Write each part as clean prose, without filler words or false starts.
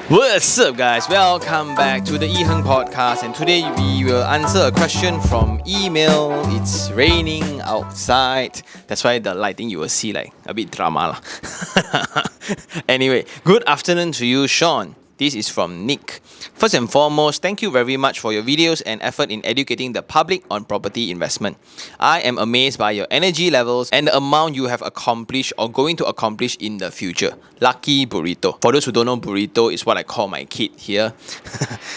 What's up, guys? Welcome back to the iherng podcast, and today we will answer a question from email. It's raining outside, that's why the lighting you will see like a bit drama lah. Anyway, good afternoon to you, Sean. This is from Nick. First and foremost, thank you very much for your videos and effort in educating the public on property investment. I am amazed by your energy levels and the amount you have accomplished or going to accomplish in the future. Lucky burrito. For those who don't know, burrito is what I call my kid here.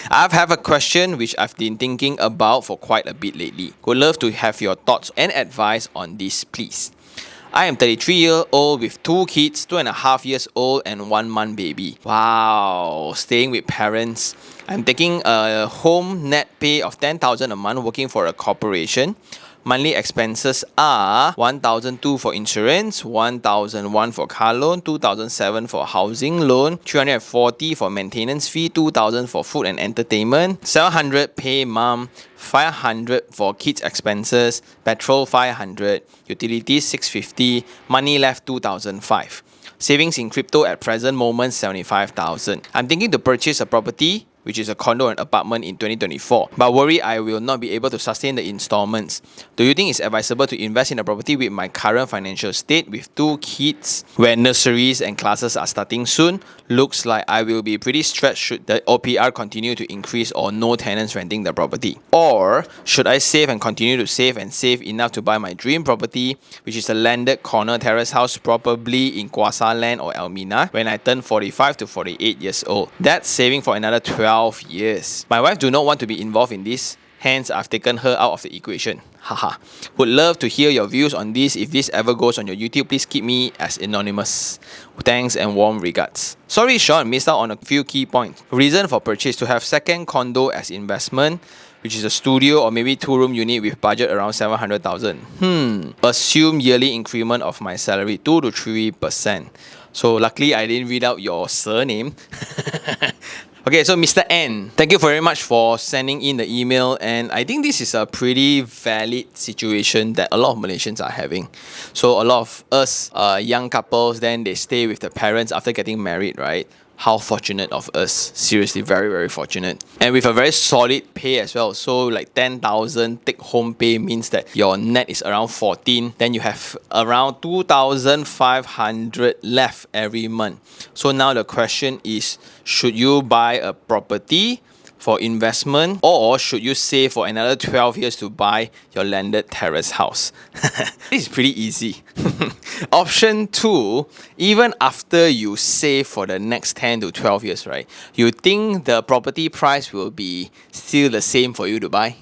I have a question which I've been thinking about for quite a bit lately. Would love to have your thoughts and advice on this, please. I am 33-year-old with 2 kids, 2.5 years old and 1 month baby. Wow, staying with parents. I'm taking a home net pay of 10,000 a month working for a corporation. Monthly expenses are 1,200 for insurance, 1,001 for car loan, 2,007 for housing loan, 340 for maintenance fee, 2,000 for food and entertainment, 700 pay mom, 500 for kids expenses, petrol 500, utilities 650, money left 2,005. Savings in crypto at present moment 75,000. I'm thinking to purchase a property, which is a condo and apartment in 2024, but worry I will not be able to sustain the installments. Do you think it's advisable to invest in a property with my current financial state with 2 kids where nurseries and classes are starting soon? Looks like I will be pretty stretched should the OPR continue to increase or no tenants renting the property. Or should I save and continue to save enough to buy my dream property, which is a landed corner terrace house probably in Kwasa Land or Elmina when I turn 45 to 48 years old. That's saving for another 12 years. My wife do not want to be involved in this, hence I've taken her out of the equation. Haha. Would love to hear your views on this. If this ever goes on your YouTube, please keep me as anonymous. Thanks and warm regards. Sorry Sean, missed out on a few key points. Reason for purchase: to have second condo as investment, which is a studio or maybe 2-room unit with budget around 700,000. Assume yearly increment of my salary 2 to 3%. So luckily I didn't read out your surname. Okay, so Mr. N, thank you very much for sending in the email, and I think this is a pretty valid situation that a lot of Malaysians are having. So a lot of us young couples, then they stay with the parents after getting married, right? How fortunate of us. Seriously, very, very fortunate. And with a very solid pay as well. So like 10,000 take home pay means that your net is around 14. Then you have around 2,500 left every month. So now the question is, should you buy a property for investment, or should you save for another 12 years to buy your landed terrace house? This is pretty easy. Option 2, even after you save for the next 10 to 12 years, right? You think the property price will be still the same for you to buy?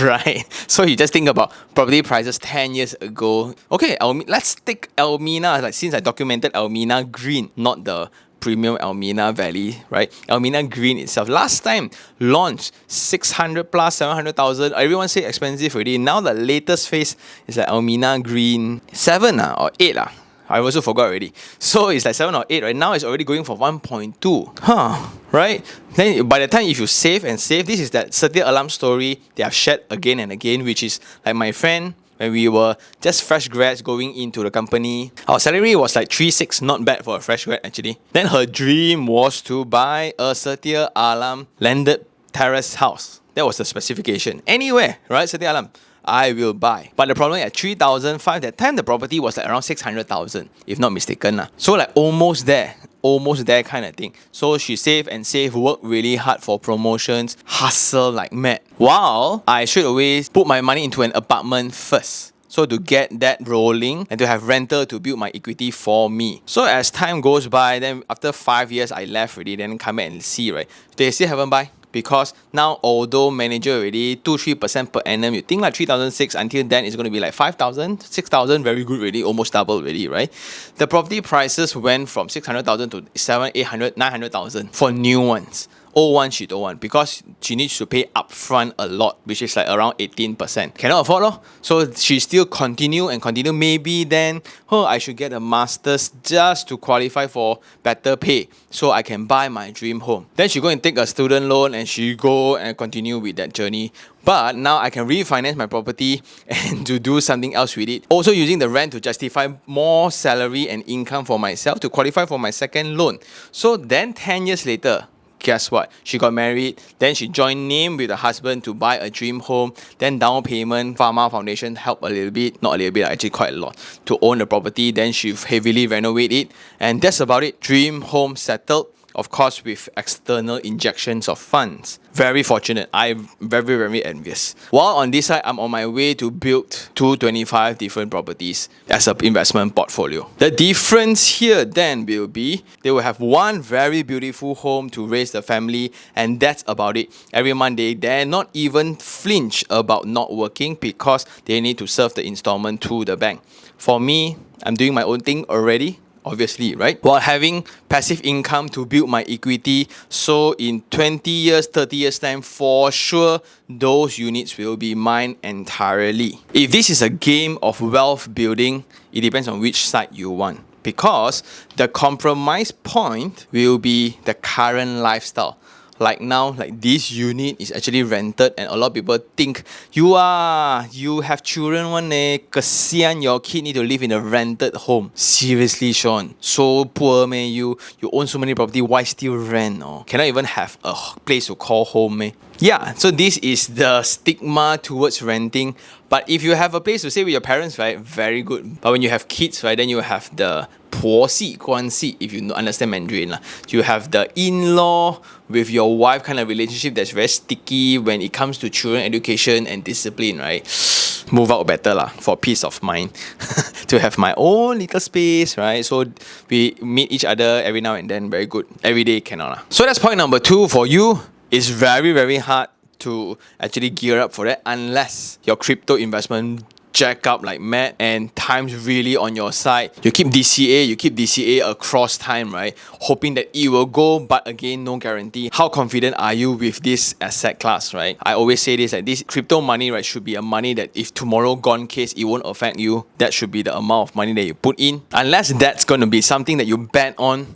Right? So you just think about property prices 10 years ago. Okay, let's take Elmina, like since I documented Elmina Green, not the premium Elmina Valley, right? Elmina Green itself last time launched 600 plus 700,000. Everyone say expensive already. Now the latest phase is like Elmina Green 7 or 8 I also forgot already. So it's like 7 or 8 right now. It's already going for 1.2. Right? Then by the time if you save, this is that Setia Alam story they have shared again and again, which is like my friend. When we were just fresh grads going into the company, our salary was like 3,600, not bad for a fresh grad actually. Then her dream was to buy a Setia Alam landed terrace house. That was the specification. Anywhere, right? Setia Alam, I will buy. But the problem at 3,500, that time the property was like around 600,000, if not mistaken. So like almost there kind of thing. So she saved, worked really hard for promotions, hustle like mad. While I should always put my money into an apartment first. So to get that rolling and to have rental to build my equity for me. So as time goes by, then after 5 years I left already, then come back and see, right? They still haven't buy. Because now, although manager already 2-3% per annum, you think like 3,600 until then it's going to be like 5,000, 6,000, very good already, almost double already, right? The property prices went from 600,000 to 700, 800, 900,000 for new ones. old one she don't want because she needs to pay upfront a lot, which is like around 18%. Cannot afford lor. So she still continue. Maybe then, I should get a master's just to qualify for better pay so I can buy my dream home. Then she go and take a student loan and she go and continue with that journey. But now I can refinance my property and to do something else with it. Also using the rent to justify more salary and income for myself to qualify for my second loan. So then 10 years later, guess what? She got married, then she joined name with her husband to buy a dream home, then down payment, Pharma Foundation helped a little bit, not a little bit, actually quite a lot, to own the property, then she heavily renovate it, and that's about it. Dream home settled, of course with external injections of funds. Very fortunate. I'm very, very envious. While on this side, I'm on my way to build 225 different properties as an investment portfolio. The difference here then will be, they will have one very beautiful home to raise the family, and that's about it. Every month they dare not even flinch about not working because they need to serve the installment to the bank. For me, I'm doing my own thing already, obviously, right? While having passive income to build my equity. So in 20 years, 30 years time, for sure, those units will be mine entirely. If this is a game of wealth building, it depends on which side you want. Because the compromise point will be the current lifestyle. Like now, like this unit is actually rented, and a lot of people think you have children one eh, kesian your kid need to live in a rented home. Seriously, Sean, so poor man, you own so many property, why still rent? Oh? Cannot even have a place to call home eh? Yeah, so this is the stigma towards renting. But if you have a place to stay with your parents, right, very good. But when you have kids, right, then you have the 婆媳关系, if you understand Mandarin lah. You have the in-law with your wife kind of relationship that's very sticky when it comes to children education and discipline, right? Move out better lah for peace of mind. To have my own little space, right? So we meet each other every now and then, very good. Every day cannot lah. So that's point number 2 for you. It's very, very hard to actually gear up for that unless your crypto investment jack up like mad and time's really on your side. You keep DCA across time, right? Hoping that it will go, but again, no guarantee. How confident are you with this asset class, right? I always say this, like this crypto money, right, should be a money that if tomorrow gone case, it won't affect you. That should be the amount of money that you put in. Unless that's going to be something that you bet on,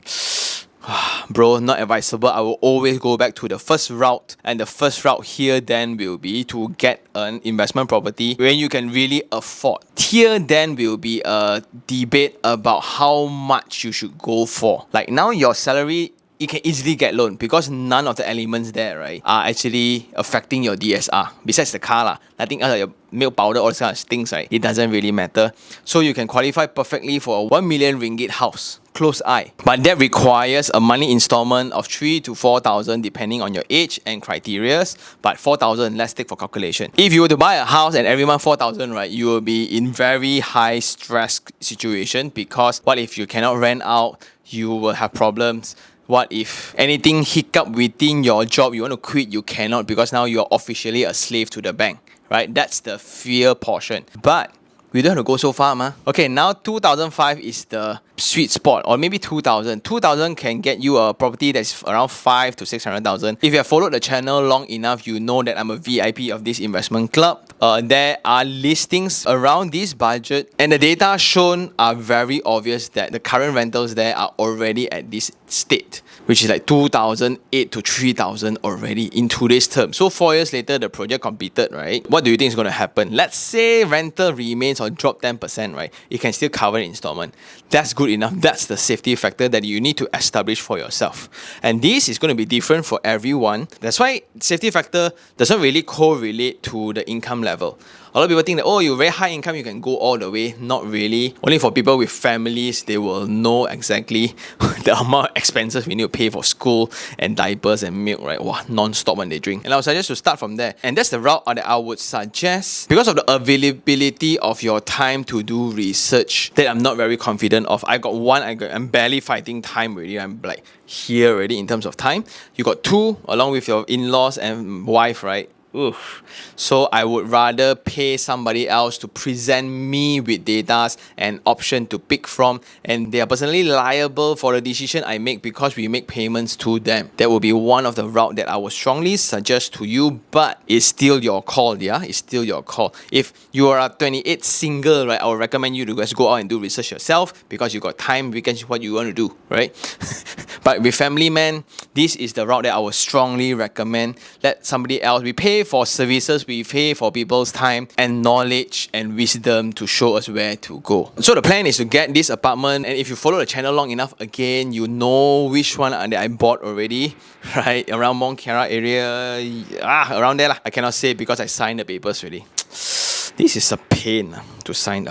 bro, not advisable. I will always go back to the first route, and the first route here then will be to get an investment property when you can really afford. Here then will be a debate about how much you should go for. Like now your salary, you can easily get loan because none of the elements there, right, are actually affecting your DSR. Besides the car lah, nothing else like your milk powder, all these kind of things, right? It doesn't really matter. So you can qualify perfectly for a 1 million ringgit house. Close eye. But that requires a money installment of 3,000 to 4,000 depending on your age and criterias. But 4,000, let's take for calculation. If you were to buy a house and every month 4,000, right, you will be in very high stress situation because what if you cannot rent out? You will have problems. What if anything hiccup within your job, you want to quit, you cannot because now you're officially a slave to the bank, right? That's the fear portion. But we don't have to go so far, ma. Okay, now 2005 is the sweet spot, or maybe 2000. 2000 can get you a property that's around 5 to 600,000. If you have followed the channel long enough, you know that I'm a VIP of this investment club. There are listings around this budget, and the data shown are very obvious that the current rentals there are already at this state, which is like 2,008 to 3,000 already in today's term. So 4 years later, the project completed, right? What do you think is going to happen? Let's say rental remains or drop 10%, right? It can still cover the installment. That's good enough. That's the safety factor that you need to establish for yourself. And this is going to be different for everyone. That's why safety factor doesn't really correlate to the income level. A lot of people think that, oh, you're very high income, you can go all the way. Not really. Only for people with families, they will know exactly the amount of expenses we need to pay for school and diapers and milk, right? Wow, non-stop when they drink. And I would suggest to start from there. And that's the route that I would suggest because of the availability of your time to do research that I'm not very confident of. I'm barely fighting time already. I'm like here already in terms of time. You got 2 along with your in-laws and wife, right? Oof. So I would rather pay somebody else to present me with data and option to pick from, and they are personally liable for the decision I make because we make payments to them. That will be one of the route that I would strongly suggest to you, but it's still your call, yeah? It's still your call. If you are a 28 single, right, I would recommend you to just go out and do research yourself because you got time, weekends, what you want to do, right? But with family man, this is the route that I would strongly recommend. Let somebody else, we pay for services, we pay for people's time and knowledge and wisdom to show us where to go. So the plan is to get this apartment, and if you follow the channel long enough, again, you know which one that I bought already, right? Around Mont Kiara area, around there lah. I cannot say because I signed the papers already. This is a pain to sign.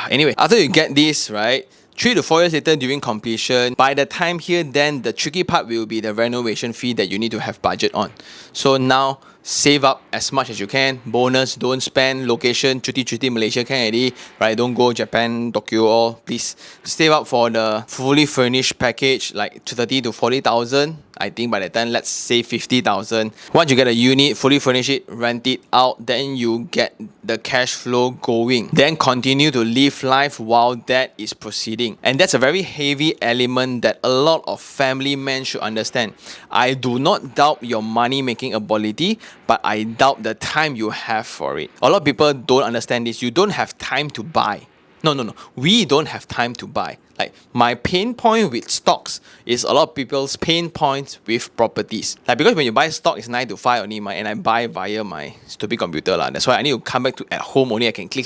Anyway, after you get this, right, 3 to 4 years later during completion, by the time here, then the tricky part will be the renovation fee that you need to have budget on. So now, save up as much as you can. Bonus, don't spend. Location, cuti Malaysia can already, right? Don't go Japan, Tokyo, all. Please save up for the fully furnished package, like 30 to 40,000. I think by the time, let's say 50,000. Once you get a unit, fully furnish it, rent it out, then you get the cash flow going. Then continue to live life while that is proceeding. And that's a very heavy element that a lot of family men should understand. I do not doubt your money making ability, but I doubt the time you have for it. A lot of people don't understand this. You don't have time to buy. No. We don't have time to buy. Like, my pain point with stocks is a lot of people's pain points with properties. Like, because when you buy stock, it's 9 to 5 only, and I buy via my stupid computer lah. That's why I need to come back to at home only. I can click.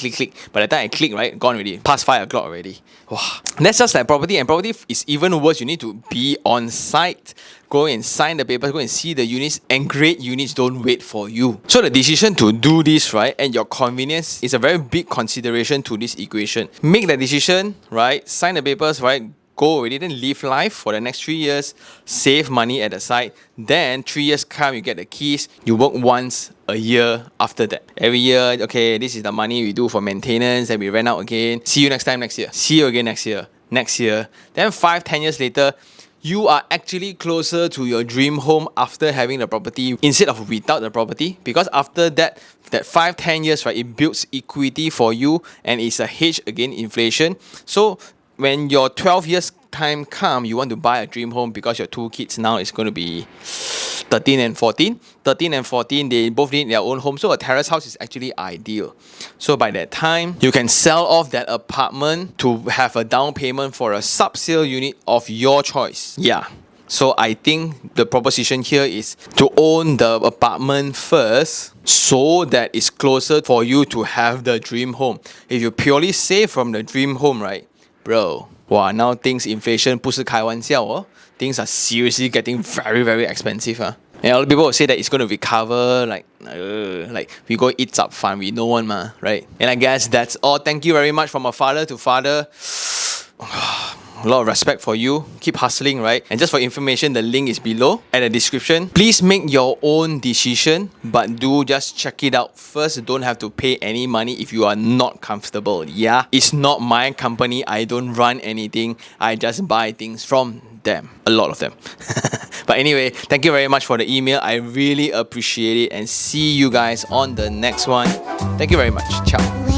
By the time I click, right, gone already. Past 5 o'clock already. Wow. That's just like property, and property is even worse. You need to be on site. Go and sign the papers, go and see the units, and great units don't wait for you. So the decision to do this, right, and your convenience is a very big consideration to this equation. Make the decision, right, sign the papers, right, go already, then live life for the next 3 years, save money at the side, then 3 years come, you get the keys, you work once a year after that. Every year, okay, this is the money we do for maintenance, and we rent out again. See you next time next year. See you again next year. Then 5-10 years later, you are actually closer to your dream home after having the property instead of without the property, because after that 5-10 years, right, it builds equity for you and it's a hedge against inflation. So when your 12 years time come, you want to buy a dream home because your 2 kids now is going to be 13 and 14. They both need their own home. So a terrace house is actually ideal. So by that time, you can sell off that apartment to have a down payment for a sub-sale unit of your choice. Yeah. So I think the proposition here is to own the apartment first so that it's closer for you to have the dream home. If you purely save from the dream home, right, bro, wow, now things inflation 不是开玩笑哦. Things are seriously getting very, very expensive. And a lot of people will say that it's going to recover, like we go eat up fun, we know one ma, right? And I guess that's all. Thank you very much from a father to father. A lot of respect for you. Keep hustling, right? And just for information, the link is below at the description. Please make your own decision, but do just check it out first. Don't have to pay any money if you are not comfortable. Yeah, it's not my company. I don't run anything. I just buy things from them. A lot of them. But anyway, thank you very much for the email. I really appreciate it, and see you guys on the next one. Thank you very much. Ciao.